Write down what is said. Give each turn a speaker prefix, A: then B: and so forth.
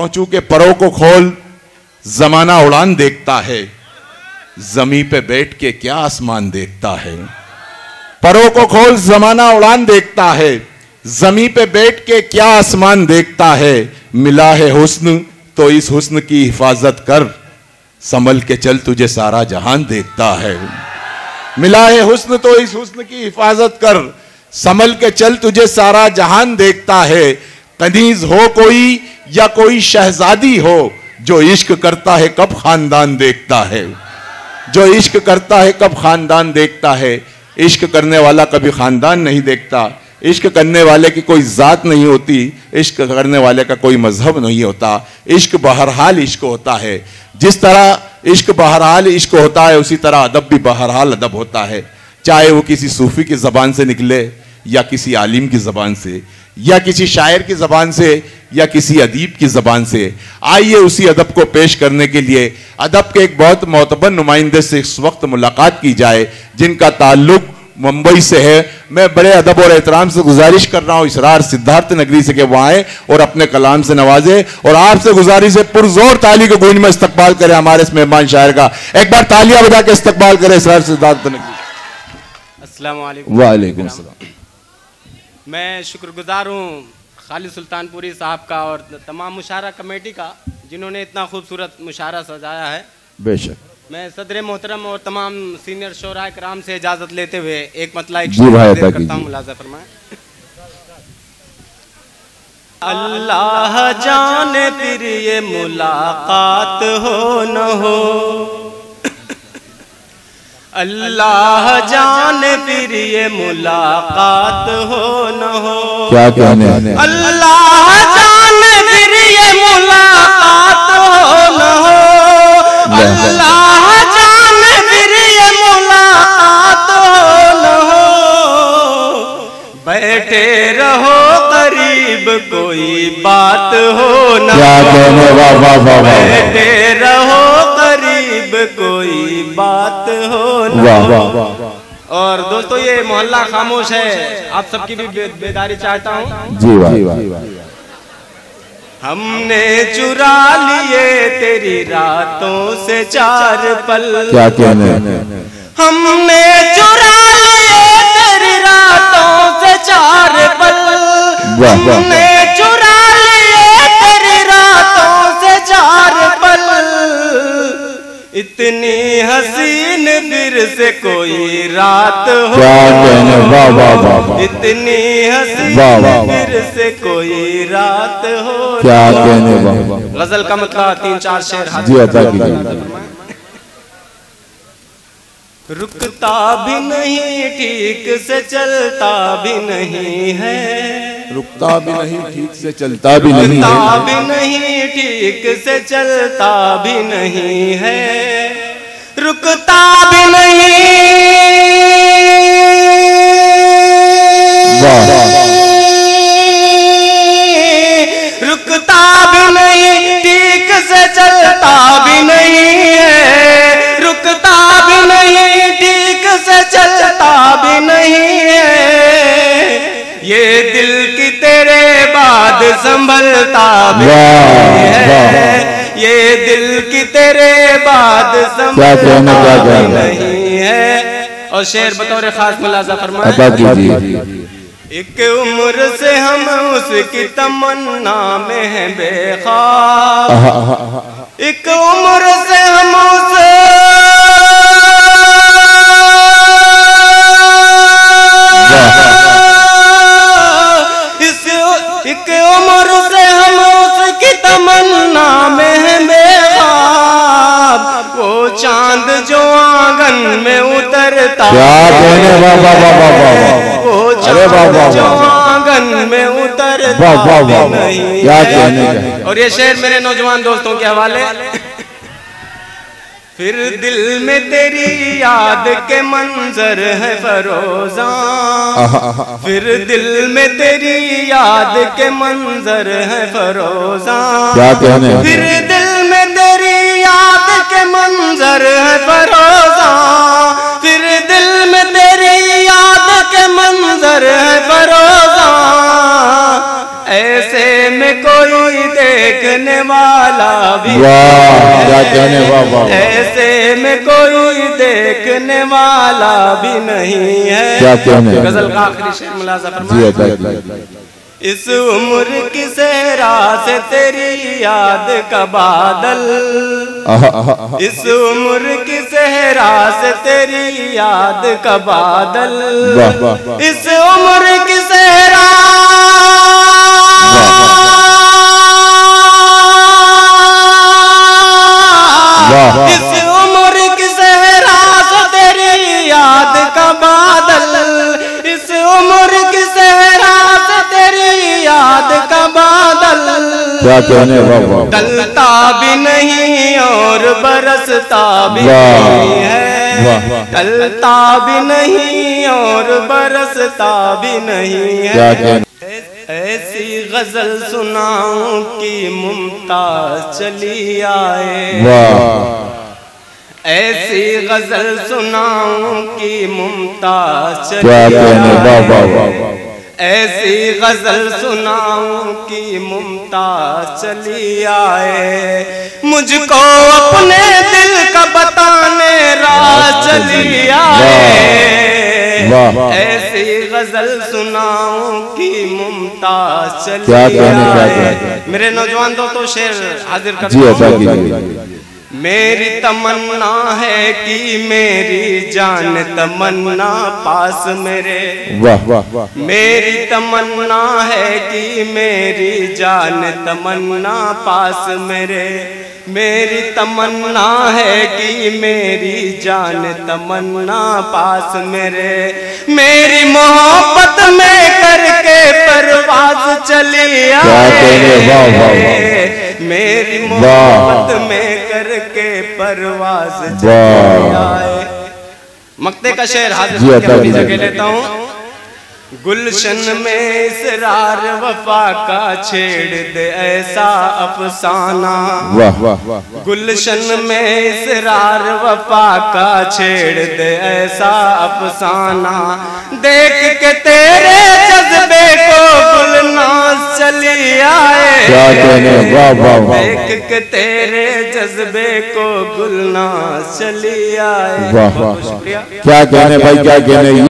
A: पहुंचू के परों को खोल, जमाना उड़ान देखता है, जमी पे बैठ के क्या आसमान देखता है। परों को खोल, जमाना उड़ान देखता है, जमी पे बैठ के क्या आसमान देखता है। मिला है हुस्न तो इस हुस्न की हिफाजत कर, संभल के चल तुझे सारा जहान देखता है। मिला है हुस्न तो इस हुस्न की हिफाजत कर, संभल के चल तुझे सारा जहान देखता है। कनीज हो कोई या कोई शहजादी हो, जो इश्क करता है कब खानदान देखता है। जो इश्क करता है कब खानदान देखता है। इश्क करने वाला कभी खानदान नहीं देखता। इश्क करने वाले की कोई जात नहीं होती, इश्क करने वाले का कोई मजहब नहीं होता। इश्क बहरहाल इश्क होता है। जिस तरह इश्क बहरहाल इश्क होता है, उसी तरह अदब भी बहरहाल अदब होता है। चाहे वो किसी सूफी की जबान से निकले, या किसी आलिम की जबान से, या किसी शायर की जबान से, या किसी अदीब की जबान से। आइए उसी अदब को पेश करने के लिए अदब के एक बहुत मोतबर नुमाइंदे से इस वक्त मुलाकात की जाए, जिनका ताल्लुक मुंबई से है। मैं बड़े अदब और एहतराम से गुजारिश कर रहा हूं इसरार सिद्धार्थ नगरी से कि वो आए और अपने कलाम से नवाजे। और आपसे गुजारिश है पुरजोर ताली के गूंज में इस्तकबाल करें हमारे इस मेहमान शायर का। एक बार तालियां बजा के इस्तकबाल करें इसरार सिद्धार्थ नगरी।
B: अस्सलाम वालेकुम।
A: वालेकुम सलाम।
B: मैं शुक्रगुजार हूँ खालिद सुल्तानपुरी साहब का और तमाम मुशारा कमेटी का, जिन्होंने इतना खूबसूरत मुशारा सजाया है।
A: बेशक। मैं
B: सदर मोहतरम और तमाम सीनियर शोरा कराम से इजाजत लेते हुए एक मतला एक करता हूँ, मुलाजा फरमाएं। अल्लाह जाने फिर ये मुलाकात हो न हो, अल्लाह जाने फिर ये मुलाकात हो न हो।
A: क्या कहने?
B: अल्लाह जाने फिर ये मुलाकात हो न हो, अल्लाह जाने फिर ये मुलाकात हो न हो। बैठे रहो करीब कोई बात हो न हो, बैठे रहो करीब कोई बात हो न हो। और दोस्तों ये मोहल्ला खामोश है, आप सबकी भी बेदारी चाहता हूँ।
A: जी वाह।
B: हमने चुरा लिए तेरी रातों से 4 पल।
A: क्या कहने?
B: हमने चुरा लिए तेरी रातों से 4 पल। हमने चुरा लिए तेरी रातों से 4 पल। इतनी हसीन फिर से कोई रात हो, इतनी हसीन फिर से कोई रात हो।
A: क्या कहने?
B: गजल का मतलब 3-4 शेर
A: जी अता कीजिए।
B: रुकता भी नहीं ठीक से चलता भी नहीं है,
A: रुकता भी नहीं ठीक से चलता भी नहीं है,
B: रुकता भी नहीं ठीक से चलता भी नहीं है, रुकता भी नहीं, रुकता भी नहीं ठीक से चलता भी नहीं है, रुकता भी नहीं ठीक से चलता भी नहीं है। ये दिल की तेरे बाद संभलता भी नहीं है, ये दिल की तेरे बाद संभलता भी नहीं है। और शेर बतौर खास मुलाजा फरमाएं। एक उम्र से हम उसकी तमन्ना में हैं बेख्वाब, एक उम्र से हम उसे एक उम्र से हम उसकी तमन्ना में हैं बेख्वाब। वो चांद जो आंगन में उतरता, वो चांद जो आंगन में उतरता नहीं। और ये शेर मेरे नौजवान दोस्तों के हवाले। फिर दिल में तेरी याद के मंजर है फरोजा, फिर दिल में तेरी याद के मंजर है फरोजा, फिर दिल में तेरी याद के मंजर है फरोजा, फिर दिल में तेरी याद के मंजर है फरोजा। ऐसे में कोई देख देखने वाला भी
A: क्या कहने, वाह,
B: ऐसे में कोई देखने वाला भी नहीं है।
A: क्या कहने।
B: गजल का आखिरी शेर मुलाजा फरमाएं। इस उम्र की सेहरा से तेरी याद का बादल, इस उम्र की सेहरा से तेरी याद का बादल, इस उम्र की सेहरा इस उम्र की सेहरा से तेरी याद का बादल, इस उम्र की सेहरा से तेरी याद का बादल,
A: क्या कहने,
B: टलता भी नहीं और बरसता भी नहीं है, टलता भी नहीं और बरसता भी नहीं है। ऐसी गजल सुनाऊं कि मुमताज चली आए, ऐसी गजल सुनाऊं कि मुमताज चली आए, ऐसी गजल सुनाऊं कि मुमताज चली आए, मुझको अपने दिल का बताने राह चली आए, ऐसी गजल सुनाऊं कि मुमताज चली आए। मेरे नौजवान दोस्तों शेर हाजिर करता हूं। मेरी तमन्ना है कि मेरी जान तमन्ना पास मेरे, मेरी तमन्ना है कि मेरी जान तमन्ना पास मेरे, मेरी तमन्ना है कि मेरी जान तमन्ना पास मेरे, मेरी मोहब्बत में करके परवाज चली आए, मेरी मोहब्बत में करके परवाज चली आए। मक्ते का शेर हाजिर जगह लेता हूँ। गुलशन में इसरार वफा का छेड़ दे ऐसा अफसाना, गुलशन में इसरार वफा का छेड़ दे ऐसा अफसाना, देख के तेरे जज्बे को गुलनाज चली आए, देख के तेरे जज्बे को गुलनाज चली आए।
A: क्या कहने भाई, क्या कहने।